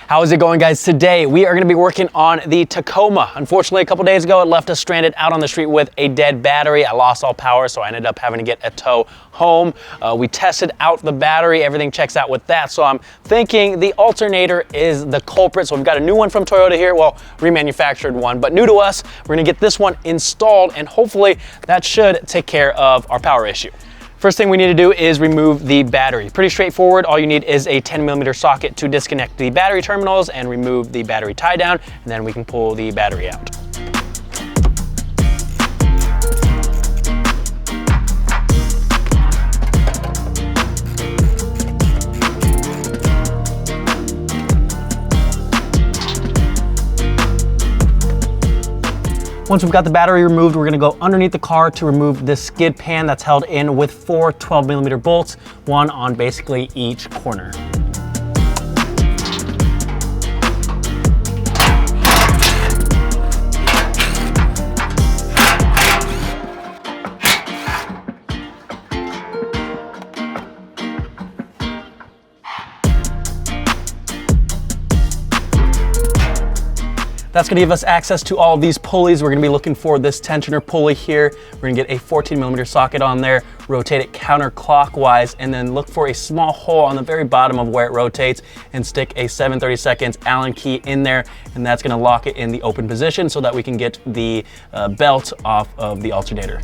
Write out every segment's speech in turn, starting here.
How is it going, guys? Today we are going to be working on the Tacoma. Unfortunately, a couple days ago it left us stranded out on the street with a dead battery. I lost all power, so I ended up having to get a tow home. We tested out the battery, everything checks out with that, so I'm thinking the alternator is the culprit. So we've got a new one from Toyota here, well, remanufactured one, but new to us. We're going to get this one installed, and hopefully that should take care of our power issue. First thing we need to do is remove the battery. Pretty straightforward. All you need is a 10mm socket to disconnect the battery terminals and remove the battery tie down, and then we can pull the battery out. Once we've got the battery removed, we're gonna go underneath the car to remove this skid pan that's held in with 4 12mm bolts, one on basically each corner. That's gonna give us access to all of these pulleys. We're gonna be looking for this tensioner pulley here. We're gonna get a 14mm socket on there, rotate it counterclockwise, and then look for a small hole on the very bottom of where it rotates and stick a 7/32 Allen key in there, and that's gonna lock it in the open position so that we can get the belt off of the alternator.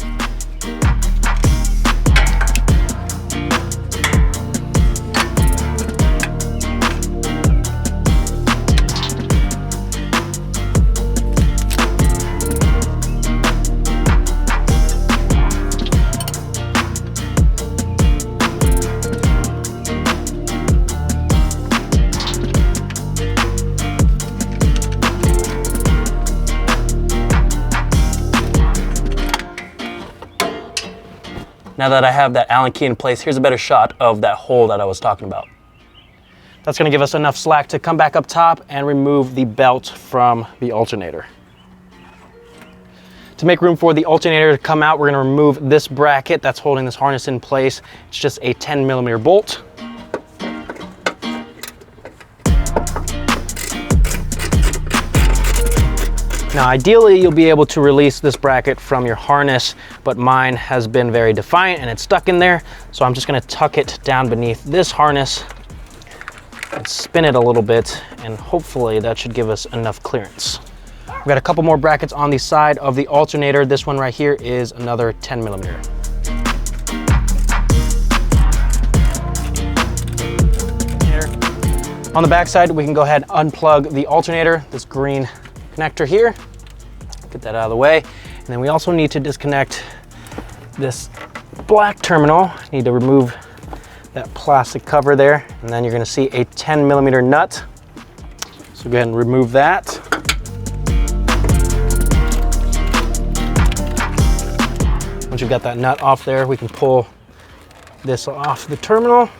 Now that I have that Allen key in place, here's a better shot of that hole that I was talking about. That's gonna give us enough slack to come back up top and remove the belt from the alternator. To make room for the alternator to come out, we're gonna remove this bracket that's holding this harness in place. It's just a 10mm bolt. Now, ideally, you'll be able to release this bracket from your harness, but mine has been very defiant and it's stuck in there. So I'm just gonna tuck it down beneath this harness and spin it a little bit, and hopefully that should give us enough clearance. We've got a couple more brackets on the side of the alternator. This one right here is another 10mm. On the back side, we can go ahead and unplug the alternator, this green connector here. Get that out of the way. And then we also need to disconnect this black terminal. Need to remove that plastic cover there, and then you're gonna see a 10mm nut. So go ahead and remove that. Once you've got that nut off there, we can pull this off the terminal,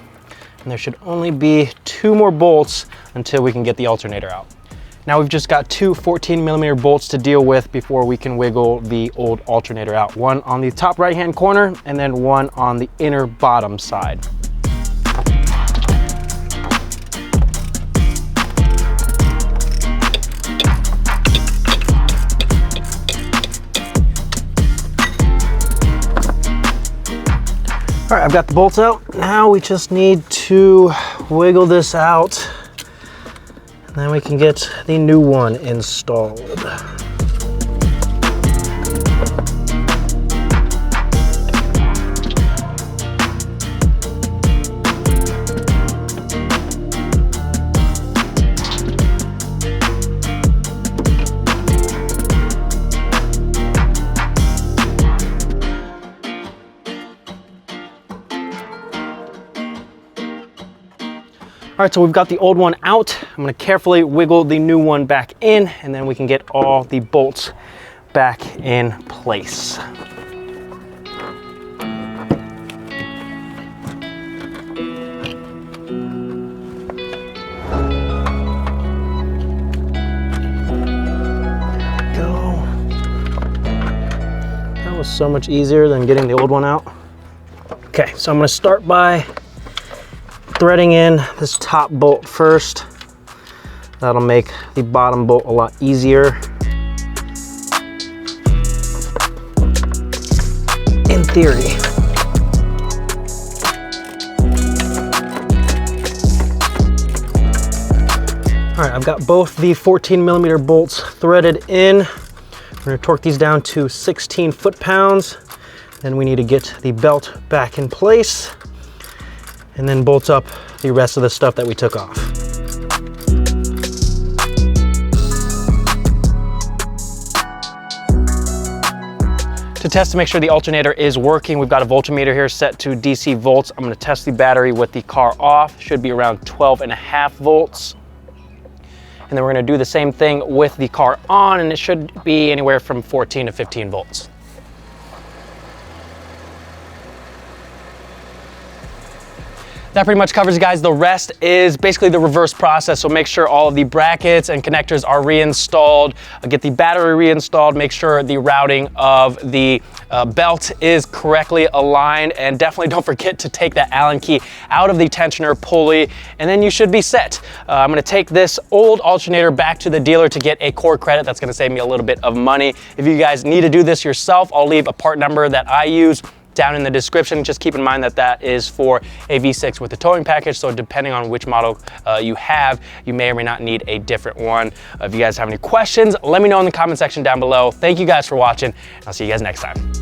and there should only be 2 more bolts until we can get the alternator out. Now we've just got 2 14mm bolts to deal with before we can wiggle the old alternator out. One on the top right-hand corner and then one on the inner bottom side. All right, I've got the bolts out. Now we just need to wiggle this out, and then we can get the new one installed. All right, so we've got the old one out. I'm gonna carefully wiggle the new one back in, and then we can get all the bolts back in place. Go. That was so much easier than getting the old one out. Okay, so I'm gonna start by threading in this top bolt first, That'll make the bottom bolt a lot easier. In theory. All right, I've got both the 14mm bolts threaded in. We're gonna torque these down to 16 foot-pounds. Then we need to get the belt back in place and then bolt up the rest of the stuff that we took off. To test to make sure the alternator is working, we've got a voltmeter here set to DC volts. I'm gonna test the battery with the car off. Should be around 12.5 volts. And then we're gonna do the same thing with the car on, and it should be anywhere from 14 to 15 volts. That pretty much covers it, guys. The rest is basically the reverse process. So make sure all of the brackets and connectors are reinstalled, get the battery reinstalled, make sure the routing of the belt is correctly aligned, and definitely don't forget to take that Allen key out of the tensioner pulley, and then you should be set. I'm gonna take this old alternator back to the dealer to get a core credit. That's gonna save me a little bit of money. If you guys need to do this yourself, I'll leave a part number that I use down in the description. Just keep in mind that that is for a V6 with the towing package, so depending on which model you have, you may or may not need a different one. If you guys have any questions, let me know in the comment section down below. Thank you guys for watching, and I'll see you guys next time.